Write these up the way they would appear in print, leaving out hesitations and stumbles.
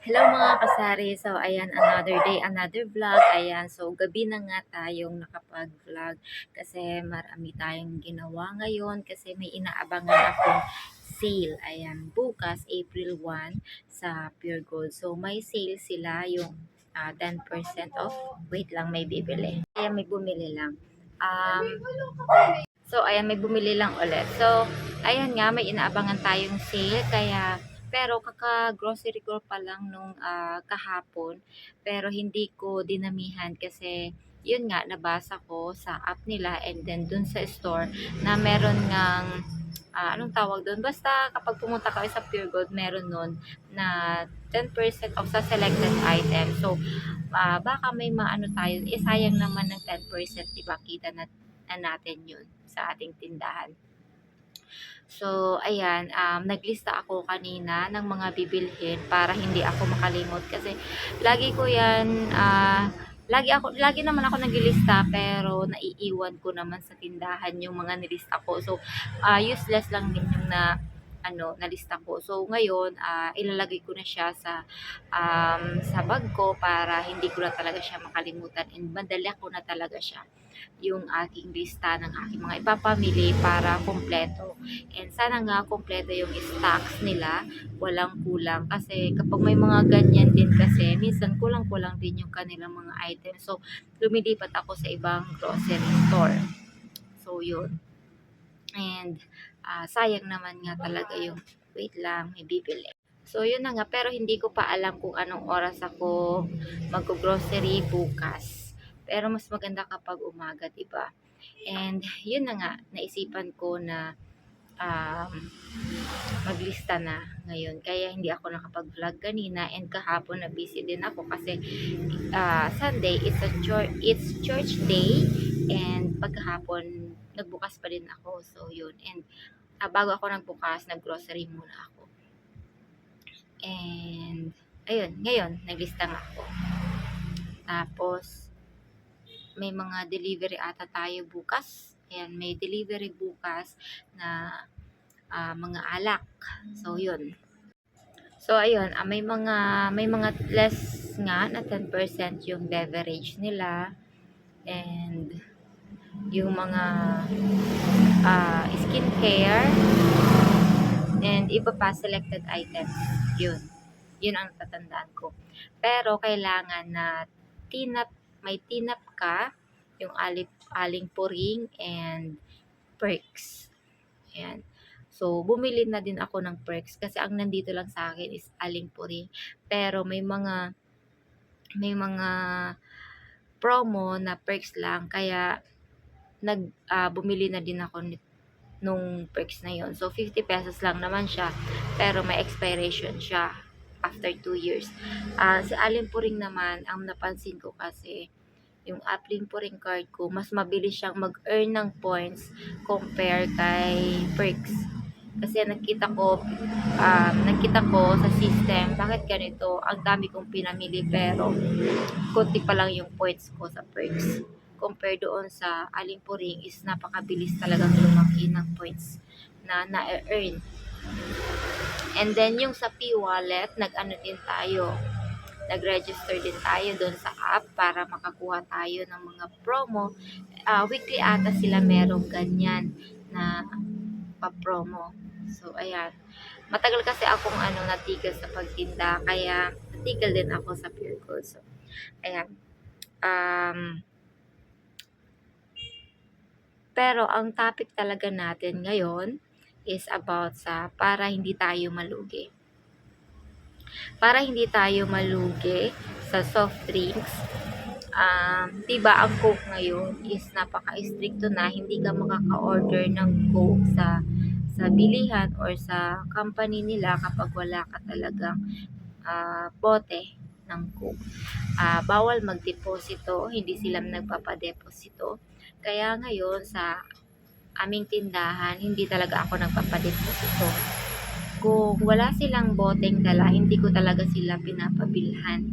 Hello mga kasari. So ayan, another day, another vlog. Ayan, so gabi na nga tayong nakapag-vlog kasi marami tayong ginawa ngayon kasi may inaabangan akong sale. Ayan, bukas April 1 sa Pure Gold. So may sale sila yung 10% off. Wait lang, may bibili. Ayan, may bumili lang. So, ayan, may bumili lang ulit. So, ayan nga, may inaabangan tayong sale. Kaya, pero kaka-grocery ko pa lang nung kahapon. Pero hindi ko dinamihan kasi, yun nga, nabasa ko sa app nila and then dun sa store na meron ngang, anong tawag doon? Basta kapag pumunta ka sa Pure Gold, meron nun na 10% off sa selected item. So, baka may maano tayo, sayang naman ng 10%, diba? Kita na natin yun sa ating tindahan. So, ayan, naglista ako kanina ng mga bibilhin para hindi ako makalimot kasi lagi ko yan, lagi naman ako naglilista pero naiiwan ko naman sa tindahan yung mga nilista ko. So, useless lang din yung nalista ko. So, ngayon, ilalagay ko na siya sa bag ko para hindi ko na talaga siya makalimutan and madala ko na talaga siya yung aking lista ng aking mga ipapamili para kumpleto. And sana nga kumpleto yung stocks nila, walang kulang. Kasi kapag may mga ganyan din kasi, minsan kulang-kulang din yung kanilang mga items. So, lumilipat ako sa ibang grocery store. So, yun. And, sayang naman nga talaga yung, wait lang, may bibili. So, yun na nga. Pero hindi ko pa alam kung anong oras ako mag-grocery bukas. Pero mas maganda kapag umaga, diba? And, yun na nga. Naisipan ko na um, maglista na ngayon. Kaya hindi ako nakapag-vlog kanina and kahapon na busy din ako kasi Sunday it's church day and pagkahapon nagbukas pa din ako. So, yun. And bago ako nagbukas, nag-grocery muna ako. And, ayun, ngayon, naglista nga ako. Tapos, may mga delivery ata tayo bukas. Ayan, may delivery bukas na mga alak. So, yun. So, ayun, may mga less nga na 10% yung leverage nila. And, yung mga skincare and iba pa selected items. Yun ang tatandaan ko. Pero kailangan na may tinap ka, yung aling puring and perks. Ayan. So, bumili na din ako ng perks kasi ang nandito lang sa akin is aling puring. Pero may mga promo na perks lang kaya bumili na din ako nung perks na yon. So, 50 pesos lang naman siya. Pero may expiration siya after 2 years. Si Alin Puring naman, ang napansin ko kasi, yung Alin Puring card ko, mas mabilis siyang mag-earn ng points compare kay perks. Kasi nakita ko sa system, bakit ganito? Ang dami kong pinamili pero konti pa lang yung points ko sa perks compare doon sa Aling Puring is napakabilis talagang lumaki ng points na na-earn. And then yung sa P-Wallet, nag-register din tayo doon sa app para makakuha tayo ng mga promo. Weekly ata sila merong ganyan na pa-promo. So, ayan. Matagal kasi akong natigil sa pagtinda, kaya natigil din ako sa Pure Gold. So, ayan. Pero ang topic talaga natin ngayon is about para hindi tayo malugi. Para hindi tayo malugi sa soft drinks, diba ang Coke ngayon is napaka-stricto na, hindi ka makaka-order ng Coke sa bilihan or sa company nila kapag wala ka talagang bote ng Coke. Bawal magdeposito, hindi sila nagpapadeposito. Kaya ngayon sa aming tindahan, hindi talaga ako nagpapadeposito. Kung wala silang boteng dala, hindi ko talaga sila pinapabilhan.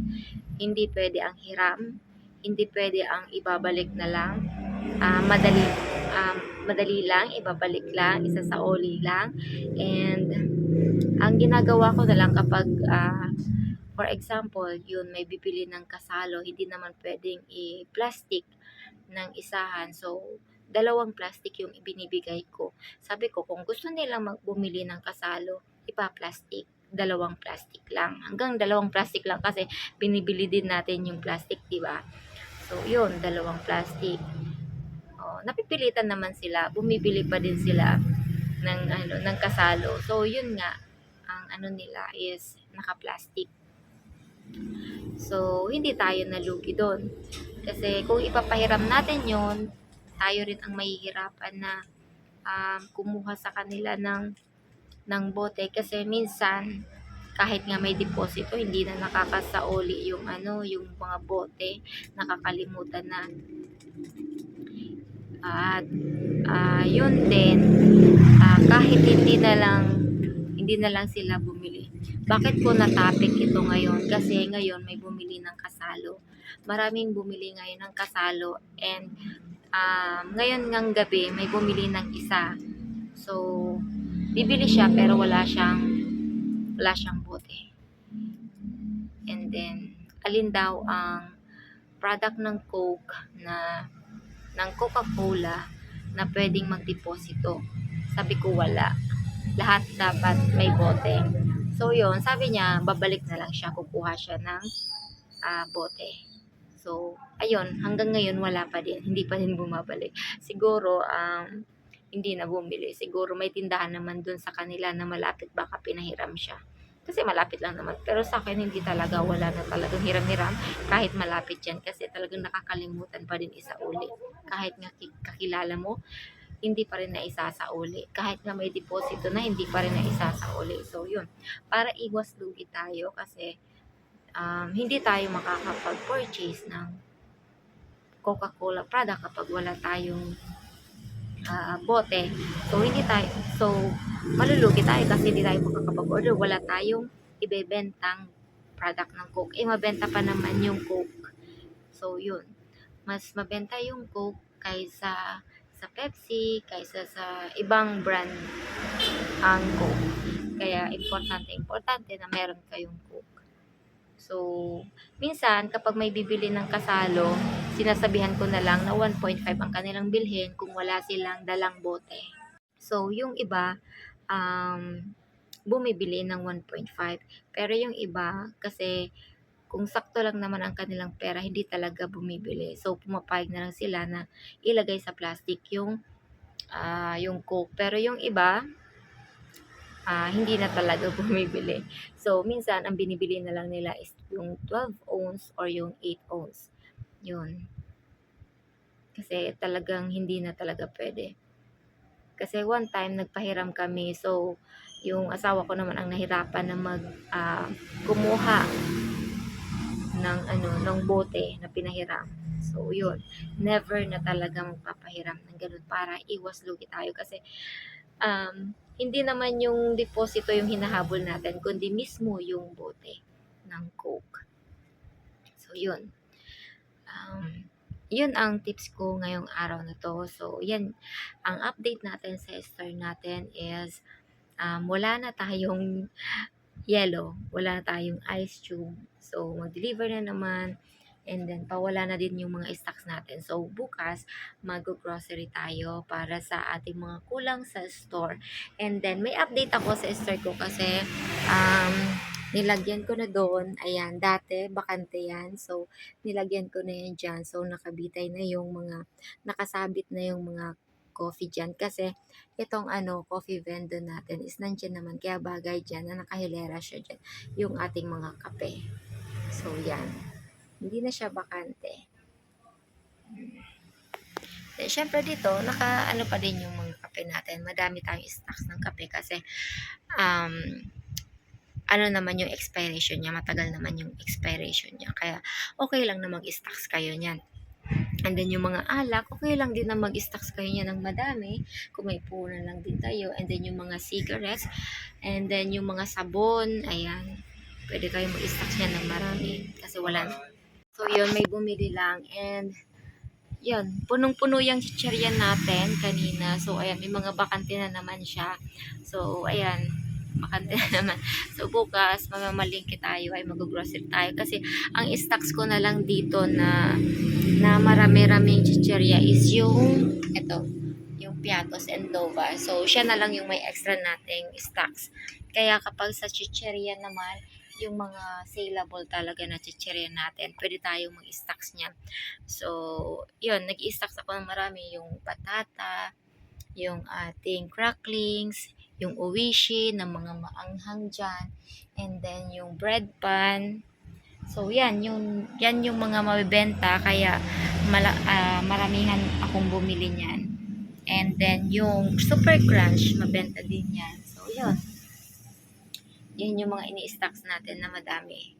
Hindi pwede ang hiram, hindi pwede ang ibabalik na lang. Madali lang, ibabalik lang, isa sa oli lang. And ang ginagawa ko na lang kapag For example, yun may bibili ng kasalo, hindi naman pwedeng i-plastic ng isahan. So, dalawang plastic yung ibinibigay ko. Sabi ko, kung gusto nilang bumili ng kasalo, ipa-plastic. Dalawang plastic lang. Hanggang dalawang plastic lang kasi binibili din natin yung plastic, di ba? So, yun, dalawang plastic. Oh, napipilitan naman sila, bumibili pa din sila ng kasalo. So, yun nga, ang ano nila is naka-plastic. So, hindi tayo nalugi doon. Kasi kung ipapahiram natin yon, tayo rin ang mahihirapan na kumuha sa kanila ng bote. Kasi minsan, kahit nga may deposito, hindi na nakakasauli yung yung mga bote, nakakalimutan na. At yun din, kahit hindi na lang sila bumili. Bakit ko na-topic ito ngayon? Kasi ngayon may bumili ng kasalo. Maraming bumili ngayon ng kasalo, and ngayon ngang gabi may bumili ng isa. So, bibili siya pero wala siyang bote. And then, alin daw ang product ng Coke ng Coca-Cola na pwedeng magdeposito? Sabi ko wala. Lahat dapat may bote. So yun, sabi niya babalik na lang siya, kukuha siya ng bote. So ayun, hanggang ngayon wala pa din, hindi pa din bumabalik. Siguro hindi na bumili. Siguro may tindahan naman dun sa kanila na malapit, baka pinahiram siya. Kasi malapit lang naman. Pero sa akin, hindi talaga, wala na talagang hiram-hiram. Kahit malapit yan. Kasi talagang nakakalimutan pa din isauli. Kahit nga kakilala mo, hindi pa rin na isasauli. Kahit nga may deposito na, hindi pa rin na isasauli. So, yun. Para iwas lugi tayo kasi hindi tayo makakapag-purchase ng Coca-Cola product kapag wala tayong bote. So malulugi tayo kasi hindi tayo makakapag-order, wala tayong ibebentang product ng Coke. Mabenta pa naman yung Coke. So yun, mas mabenta yung Coke kaysa sa Pepsi, kaysa sa ibang brand ang Coke. Kaya importante na meron kayong Coke. So, minsan kapag may bibili ng kasalo, sinasabihan ko na lang na 1.5 ang kanilang bilhin kung wala silang dalang bote. So, yung iba, bumibili ng 1.5. Pero yung iba, kasi kung sakto lang naman ang kanilang pera, hindi talaga bumibili. So, pumapayag na lang sila na ilagay sa plastic yung Coke. Pero yung iba, hindi na talaga bumibili. So, minsan, ang binibili na lang nila is yung 12 ounce or yung 8 ounce. Yun. Kasi talagang hindi na talaga pwede. Kasi one time, nagpahiram kami. So, yung asawa ko naman ang nahirapan na kumuha ng bote na pinahiram. So, yun. Never na talaga magpapahiram ng ganun para iwas lugi tayo. Kasi, hindi naman yung deposito yung hinahabol natin, kundi mismo yung bote ng Coke. So, yun. Yun ang tips ko ngayong araw na to. So, yan. Ang update natin sa store natin is wala na tayong yellow. Wala na tayong ice tube. So, mag-deliver na naman. And then, pawala na din yung mga stocks natin. So, bukas, mag-grocery tayo para sa ating mga kulang sa store. And then, may update ako sa store ko kasi nilagyan ko na doon. Ayan, dati, bakante yan. So, nilagyan ko na yan dyan. So, nakabitay na yung nakasabit na yung mga coffee dyan. Kasi, itong coffee vendor natin is nandyan naman. Kaya bagay dyan na nakahilera siya dyan. Yung ating mga kape. So, yan. Hindi na siya bakante. Then, syempre dito, pa din yung mga kape natin. Madami tayong stocks ng kape kasi naman yung expiration niya. Matagal naman yung expiration niya. Kaya, okay lang na mag-stocks kayo niyan. And then, yung mga alak, okay lang din na mag-stocks kayo niya ng madami. Kung may punan lang din kayo. And then, yung mga cigarettes. And then, yung mga sabon. Ayan. Pwede kayo mag-stocks niya ng marami. Kasi wala. So, yun, may bumili lang. And, yun, punong-puno yung chichiryan natin kanina. So, ayan, may mga bakante na naman siya. So, ayan, bakante na naman. So, bukas, mamamalingki tayo, ay mag-grocery tayo. Kasi, ang stocks ko na lang dito na marami-raming chichirya is yung, ito, yung Piatos and Nova. So, siya na lang yung may extra nating stocks. Kaya kapag sa chichirya naman, yung mga saleable talaga na chichirya natin, pwede tayong mag-stocks niya. So, yun, nag-stocks ako ng marami, yung patata, yung ating cracklings, yung uwishi ng mga maanghang dyan, and then yung bread pan. So, yan yung mga mabibenta, kaya maramihan akong bumili niyan. And then, yung super crunch, mabenta din yan. So, yun yung mga ini-stocks natin na madami.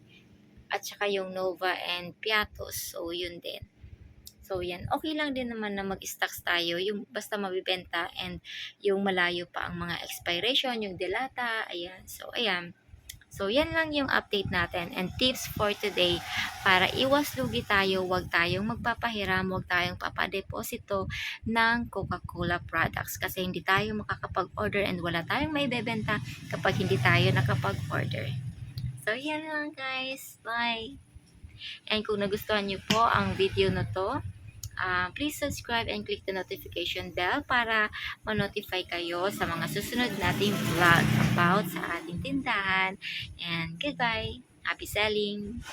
At saka yung Nova and Piatos, so yun din. So, yan. Okay lang din naman na mag-stocks tayo, yung basta mabibenta and yung malayo pa ang mga expiration, yung delata, ayan. So, ayan. So, yan lang yung update natin and tips for today para iwas lugi tayo, huwag tayong magpapahiram, huwag tayong papadeposito ng Coca-Cola products kasi hindi tayo makakapag-order and wala tayong maibebenta kapag hindi tayo nakapag-order. So, yan lang guys. Bye! And kung nagustuhan nyo po ang video na to, please subscribe and click the notification bell para ma-notify kayo sa mga susunod nating vlog about sa ating tindahan. And goodbye! Happy selling!